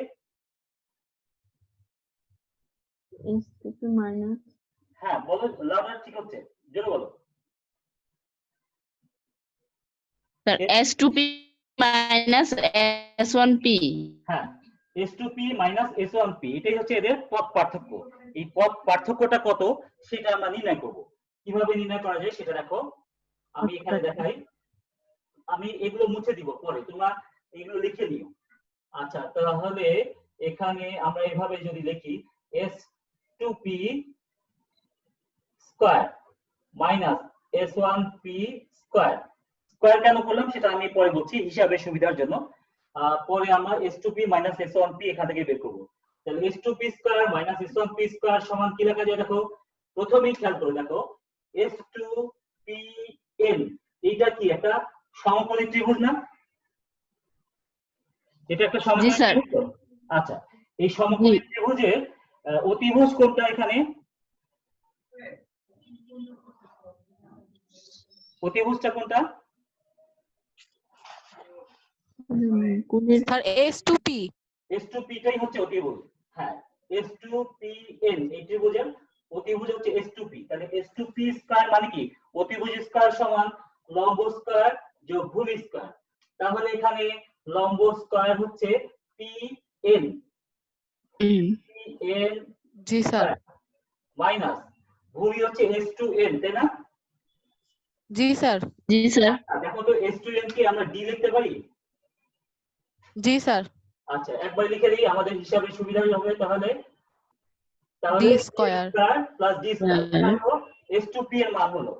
S2P মাইনাস, হ্যাঁ বলো, লাউডার, ঠিক হচ্ছে, জোরে বলো। Sir S2P minus S1P। হ্যাঁ, S2P মাইনাস S1P এটাই হচ্ছে এদের পথ পার্থক্য। এই পথ পার্থক্যটা কত সেটা আমরা নির্ণয় করব। কিভাবে নির্ণয় করা যায় সেটা দেখো, আমি এখানে দেখাই। আমি এগুলো মুছে দিব পরে, তোমরা এগুলো লিখে নিও। আচ্ছা, তাহলে এখানে আমরা এভাবে যদি লিখি S2P square minus S1P square. Square কেন করলাম সেটা আমি পরে বলছি হিসাবের সুবিধার জন্য। পরে আমরা S2P মাইনাস S1P এখান থেকে বের করব। তাহলে S2P square minus S1P square সমান কি লেখা যায় দেখো, প্রথমেই খেয়াল করে দেখো S2PN এটা কি একটা সমকোণী ত্রিভুজ না? এটা একটা সমকোণী স্যার। ত্রিভুজ। আচ্ছা, এই সমকোণী ত্রিভুজের অতিভুজ কোনটা এখানে? অতিভুজটা কোনটা? Sir S2P। S2P টাই হচ্ছে অতিভুজ। হ্যাঁ, S2PN এই ত্রিভুজের অতিভুজ হচ্ছে S2P। তাহলে S2P স্কয়ার মানে কি? অতিভুজ স্কয়ার সমান লম্ব স্কয়ার যোগ ভূমি স্কয়ার। তাহলে এখানে লম্ব স্কয়ার হচ্ছে PN, PN জি স্যার। মাইনাস ভূমি হচ্ছে S2N, তাই না? জি স্যার। জি স্যার। দেখো তো S2N কে আমরা D লিখতে পারি? জি স্যার। আচ্ছা, একবার লিখে দিই আমাদের হিসাবে সুবিধা হবে। তাহলে D square plus D square S2P এর মান হলো।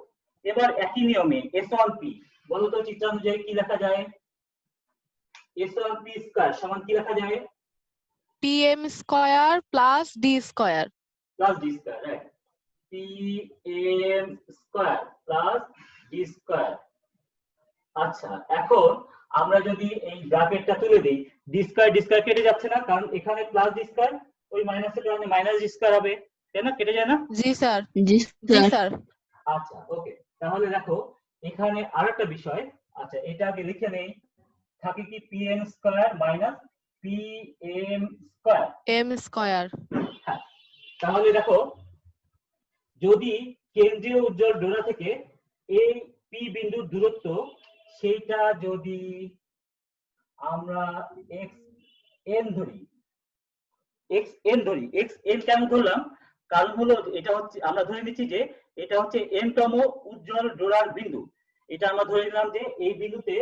এবার একই নিয়মে S1P বলো তো চিত্রানুযায়ী কি লেখা যায়? S1P স্কয়ার সমান কি লেখা যায়? PM square plus D square. Plus D square, right. PM square plus D square. আচ্ছা, এখন আমরা যদি এই ব্র্যাকেটটা তুলে দেই, D স্কয়ার কেটে যাচ্ছে না, কারণ এখানে প্লাস D স্কয়ার ওই মাইনাসের কারণে মাইনাস D স্কয়ার হবে, তাই না? কেটে যায় না? জি স্যার। জি জি স্যার। স্যার। আচ্ছা, ওকে, তাহলে দেখো এখানে আরেকটা বিষয়। আচ্ছা, এটা আগে লিখে নেই, থাকে কি PM square minus PM square. M square. হ্যাঁ, তাহলে দেখো যদি কেন্দ্রীয় উজ্জ্বল ডোরা থেকে এই P বিন্দুর দূরত্ব সেইটা যদি আমরা xn ধরি, xn কেন ধরলাম? কারণ হলো এটা হচ্ছে আমরা ধরে নিচ্ছি যে এটা হচ্ছে n তম উজ্জ্বল ডোরার বিন্দু। এটা আমরা ধরে নিলাম যে এই বিন্দুতে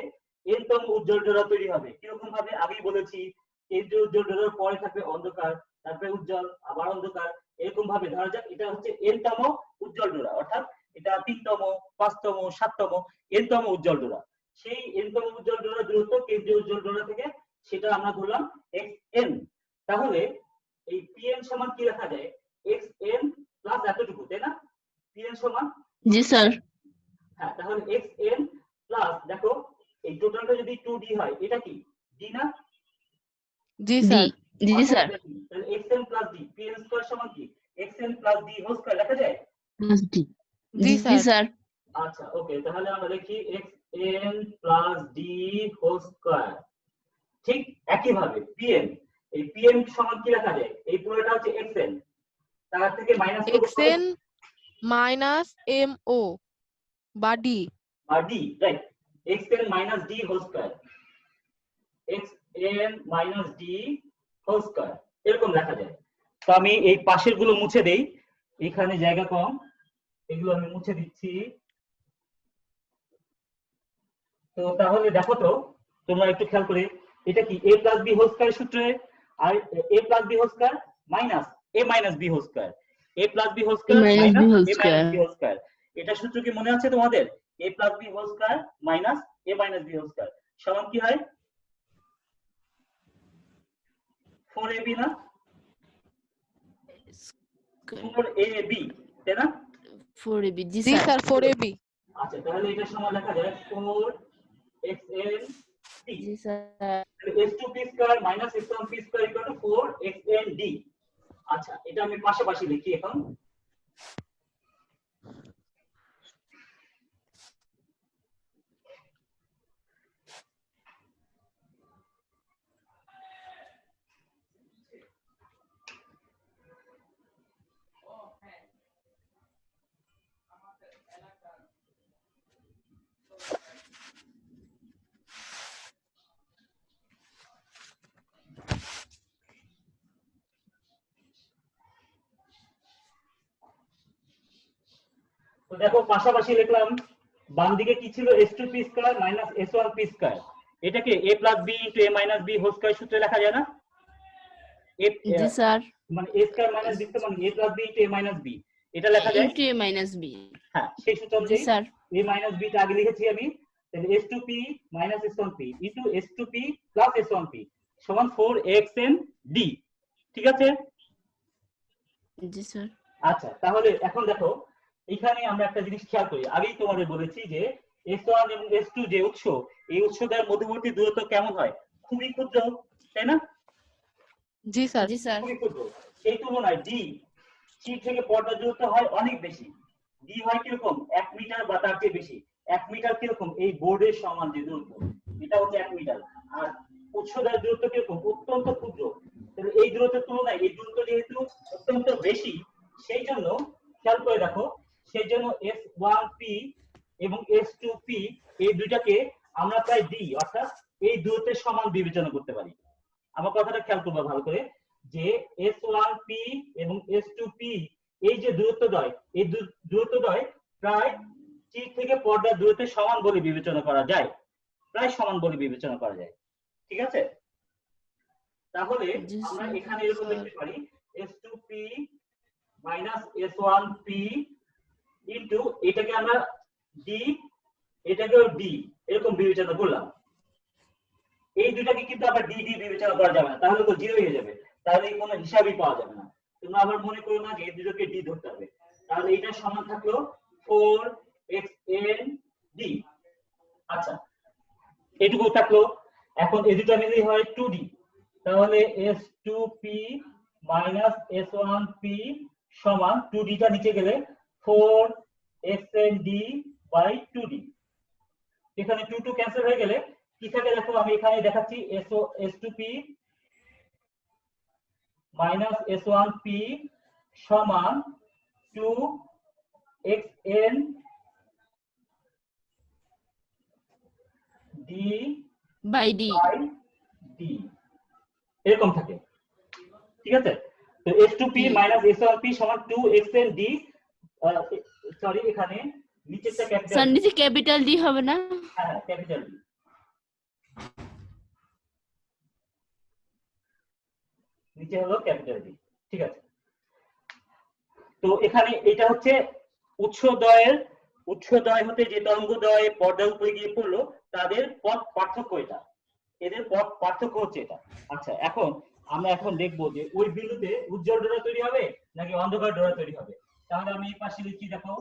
n তম উজ্জ্বল ডোরা তৈরি হবে। কিরকম ভাবে? আগেই বলেছি কেন্দ্রীয় উজ্জ্বল ডোরার পরে থাকবে অন্ধকার, তারপরে উজ্জ্বল, আবার অন্ধকার, এরকম ভাবে ধরা যাক এটা হচ্ছে n তম উজ্জ্বল ডোরা, অর্থাৎ এটা 3তম, 5তম, 7তম, n তম উজ্জ্বল ডোরা। সেই n তম উজ্জ্বল ডোরার দূরত্ব কেন্দ্রীয় উজ্জ্বল ডোরা থেকে সেটা আমরা ধরলাম xn। তাহলে এই Pn সমান কি লেখা যায়? xn প্লাস এতটুকু, তাই না? Pn সমান, জি স্যার। হ্যাঁ, তাহলে xn প্লাস দেখো এই টোটালটা যদি 2d হয় এটা কি d না? জি স্যার। জি স্যার। তাহলে xn plus d, Pn square সমান কি xn plus d whole square লেখা যায়? জি জি স্যার। আচ্ছা, ওকে, তাহলে আমরা লিখি xn plus d whole square. ঠিক একই ভাবে Pn, এই pm সমান কি লেখা যায়? এই পুরোটা হচ্ছে xn, তার থেকে মাইনাস করব xn minus mo বা d আর d, right, xn minus d whole square, xn minus d whole square, এরকম লেখা যায়। তো আমি এই পাশের গুলো মুছে দেই, এখানে জায়গা কম, এগুলো আমি মুছে দিচ্ছি। তো তাহলে দেখো তো তোমরা একটু খেয়াল করে, এটা কি a plus b whole square সূত্রে, আর a plus b whole square minus a minus b whole square, a plus b whole square minus b minus whole a minus square. b whole square, এটা সূত্র কি মনে আছে তোমাদের? a plus b whole square minus a minus b whole square সমান কি হয়? 4ab না, 4ab, তাই না? 4ab, জি জি স্যার। স্যার 4ab আচ্ছা, তাহলে এটা সমান লেখা যায় 4xn d, G sir. s2p square minus s1p square equal to 4xn d। আচ্ছা, এটা আমি পাশাপাশি লিখি এখন। তো দেখো পাশাপাশি লিখলাম, বাম দিকে কি ছিল? s2p square minus s1p square, এটাকে a plus b into a minus b whole square সূত্রে লেখা যায় না? জি স্যার। মানে a square minus b square মানে a plus b into a minus b, এটা লেখা যায়। ইনটু a minus b, হ্যাঁ, সেই সূত্র জি অনুযায়ী স্যার। a মাইনাস b টা আগে লিখেছি আমি, তাহলে s2p minus s1p into s2p plus s1p সমান 4xn d, ঠিক আছে? জি স্যার। আচ্ছা, তাহলে এখন দেখো এখানে আমরা একটা জিনিস খেয়াল করি, আগেই তোমাদের বলেছি যে s1 এবং s2 যে উৎস, এই উৎসদ্বয়ের মধ্যবর্তী দূরত্ব কেমন হয়? খুবই ক্ষুদ্র, তাই না? জি স্যার জি স্যার। খুবই ক্ষুদ্র। সেই তুলনায় d থেকে পর্দার দূরত্ব হয় অনেক বেশি, d হয় কিরকম? 1 মিটার বা তার চেয়ে বেশি। 1 মিটার কিরকম? এই বোর্ডের সমান যে দূরত্ব, এটা হচ্ছে 1 মিটার। আর উৎসদ্বয়ের দূরত্ব কিরকম? অত্যন্ত ক্ষুদ্র। তাহলে এই দূরত্বের তুলনায় এই দূরত্ব যেহেতু অত্যন্ত বেশি, সেই জন্য খেয়াল করে দেখো, সেই জন্য s1p এবং s2p এই দুইটাকে আমরা প্রায় d অর্থাৎ এই দূরত্বের সমান বিবেচনা করতে পারি। আমার কথাটা খেয়াল করবা ভালো করে, যে s1p এবং s2p এই যে দূরত্বদ্বয়, এই দূরত্বদ্বয় প্রায় t থেকে পর্দার দূরত্বের সমান বলে বিবেচনা করা যায়, প্রায় সমান বলে বিবেচনা করা যায়, ঠিক আছে? তাহলে জি আমরা স্যার। এখানে এরকম লিখতে পারি s2p মাইনাস s1p ইনটু এটাকে আমরা d, এটাকেও d এরকম বিবেচনা করলাম। এই দুটাকে কিন্তু আবার d d বিবেচনা করা যাবে না, তাহলে তো জিরো হয়ে যাবে, তাহলে কোনো হিসাবই পাওয়া যাবে না। তোমরা আবার মনে করো না যে এই দুটোকে d ধরতে হবে, তাহলে এটা সমান থাকলো 4xn d। আচ্ছা, এটুকু থাকলো। এখন এই দুটো মিলেই হয় 2d, তাহলে s2p মাইনাস s1p সমান 2d টা নিচে গেলে 4xn d বাই 2d। এখানে 2 2 ক্যান্সেল হয়ে গেলে কি থাকে দেখো, আমি এখানে দেখাচ্ছি s2p মাইনাস s1p সমান 2xn d by d, by d এরকম থাকে, ঠিক আছে? তো s2p মাইনাস s1p সমান 2xn d, সরি এখানে নিচেরটা ক্যাপিটাল, স্যার নিচে ক্যাপিটাল d হবে না? হ্যাঁ ক্যাপিটাল d, নিচে হলো ক্যাপিটাল ডি, ঠিক আছে? তো এখানে এটা হচ্ছে উৎসদ্বয় হতে যে তরঙ্গদ্বয় পর্দার উপরে গিয়ে পড়লো, তাদের পথ পার্থক্য এটা, এদের পথ পার্থক্য হচ্ছে এটা। আচ্ছা, আমরা এখন দেখবো যে ওই বিন্দুতে উজ্জ্বল ডোরা তৈরি হবে নাকি অন্ধকার ডোরা তৈরি হবে। তাহলে আমি এই পাশে লিখি, দেখো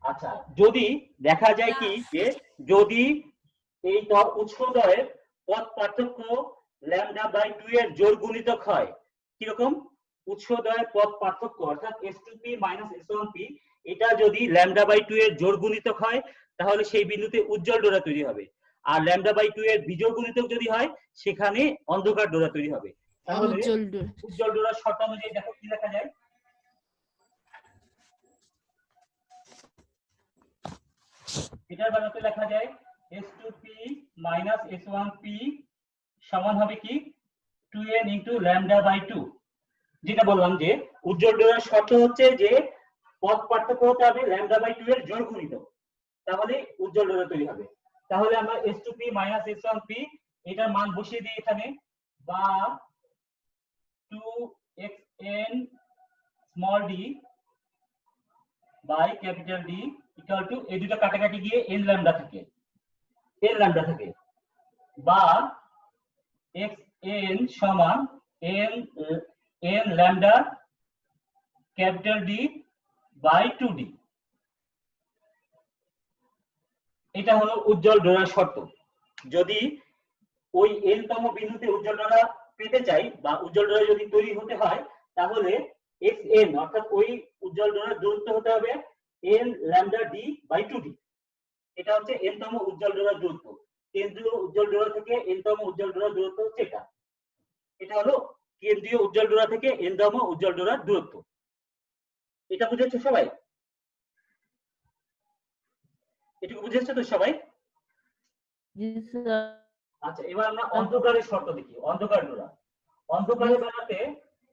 আচ্ছা, যদি দেখা যায় কি যে যদি এই উৎসদ্বয়ের পথ পার্থক্য λ/2 এর জোড় গুণিতক হয়, কিরকম? উৎসদ্বয়ের পথ পার্থক্য অর্থাৎ s2p মাইনাস s1p এটা যদি λ/2 এর জোড় গুণিতক হয় তাহলে সেই বিন্দুতে উজ্জ্বল ডোরা তৈরি হবে, আর λ/2 এর বিজোড় গুণিতক যদি হয় সেখানে অন্ধকার ডোরা তৈরি হবে। তাহলে উজ্জ্বল ডোরা। উজ্জ্বল ডোরার শর্ত অনুযায়ী দেখো কি লেখা যায়। এটার বেলাতে লেখা যায় S2P - S1P সমান হবে কি 2n * λ/2। যেটা বললাম যে উজ্জ্বল ডোরার শর্ত হচ্ছে যে পথ পার্থক্য হতে হবে λ/2 এর জোড় গুণিতক, তাহলে উজ্জ্বল ডোরা তৈরি হবে। তাহলে আমরা S2P - S1P এটার মান বসিয়ে দিই এখানে, বা 2xn d by capital D equal to এই দুটো কাটাকাটি গিয়ে n ল্যামডা থাকে, বা xn সমান n lambda capital D by 2d। এটা হলো উজ্জ্বল ডোরার শর্ত। যদি ওই n তম বিন্দুতে উজ্জ্বল ডোরা পেতে চাই বা উজ্জ্বল ডোরা যদি তৈরি হতে হয় তাহলে xn অর্থাৎ ওই উজ্জ্বল ডোরার দূরত্ব হতে হবে n lambda d by 2d। এটা হচ্ছে n তম উজ্জ্বল ডোরার দূরত্ব। কেন্দ্রীয় উজ্জ্বল ডোরা থেকে n তম উজ্জ্বল ডোরার দূরত্ব হচ্ছে এটা। এটা হলো কেন্দ্রীয় উজ্জ্বল ডোরা থেকে n তম উজ্জ্বল ডোরার দূরত্ব। এটা বুঝেছো সবাই? এটুকু বুঝেছো তো সবাই? জি স্যার। আচ্ছা, এবার আমরা অন্ধকারের শর্ত দেখি। অন্ধকার ডোরা, অন্ধকারের বেলাতে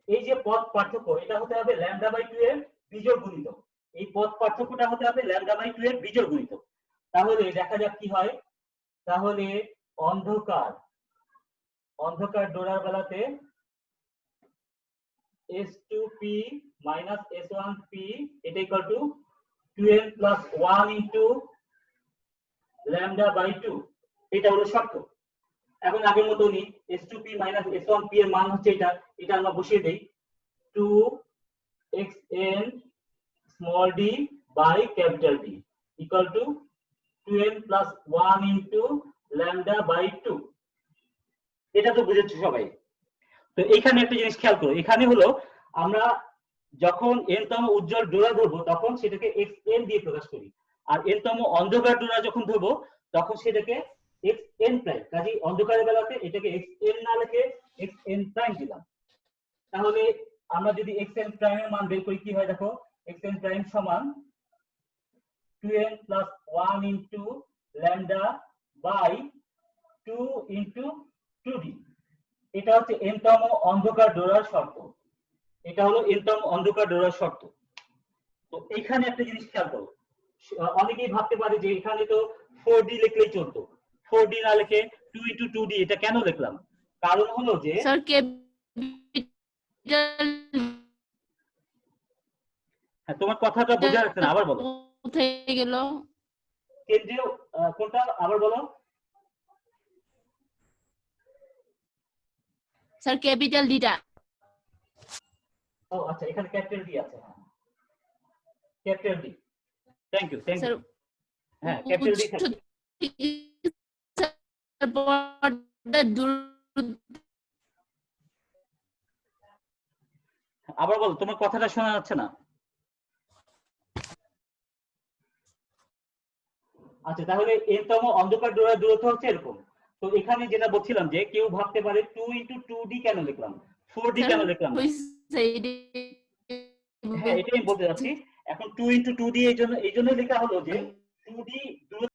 এই যে পথ পার্থক্য এটা হতে হবে λ/2 এর বিজোড় গুণিতক। এই পথ পার্থক্যটা হতে হবে λ/2 এর বিজোড় গুণিতক। তাহলে দেখা যাক কি হয়। তাহলে অন্ধকার ডোরার বেলাতে S2P - S1P এটা ইকুয়াল টু 2n + 1 * λ/2। এটা হলো শর্ত। এখন আগের মতই S2P - S1P এর মান হচ্ছে এটা আমরা বসিয়ে দেই 2xn d by capital D equal to 2n + 1 * λ/2। এটা তো বুঝেছো সবাই? তো এখানে একটা জিনিস খেয়াল করো, এখানে হলো আমরা যখন n তম উজ্জ্বল ডোরা ধরবো তখন সেটাকে xn দিয়ে প্রকাশ করি, আর n তম অন্ধকার ডোরা যখন ধরবো তখন সেটাকে xn প্রাইম। কাজেই অন্ধকারের বেলাতে এটাকে xn না লিখে xn প্রাইম দিলাম। তাহলে আমরা যদি xn প্রাইমের মান বের করি কি হয় দেখো, xn প্রাইম সমান 2n + 1 * λ/2 * 2d। এটা হচ্ছে n তম অন্ধকার ডোরার শর্ত। এটা হলো n তম অন্ধকার ডোরার শর্ত। তো এখানে একটা জিনিস খেয়াল করো, অনেকেই ভাবতে পারে যে এখানে তো 4d লিখলেই চলতো, 4d না লিখে 2 * 2d এটা কেন লিখলাম? কারণ হলো যে স্যার ক্যাপিটাল হ্যাঁ, তোমার কথাটা বোঝা যাচ্ছে না, আবার বলো। কোথায় গেল? কেন্দ্রীয় কোনটা আবার বলো। Sir capital ডিটা। ও আচ্ছা, এখানে ক্যাপিটাল ডি আছে। হ্যাঁ, capital D. Thank you. Sir হ্যাঁ, ক্যাপিটাল ডি থাকে। স্যার পর্দার আবার বলো, তোমার কথাটা শোনা যাচ্ছে না। আচ্ছা, তাহলে n তম অন্ধকার ডোরার দূরত্ব হচ্ছে এরকম। তো এখানে যেটা বলছিলাম যে কেউ ভাবতে পারে 2 * 2d কেন লিখলাম, 4d কেন লিখলাম না? হ্যাঁ, এটাই আমি বলতে যাচ্ছি। এখন 2 * 2d এই জন্য লেখা হলো যে 2d দূরত্ব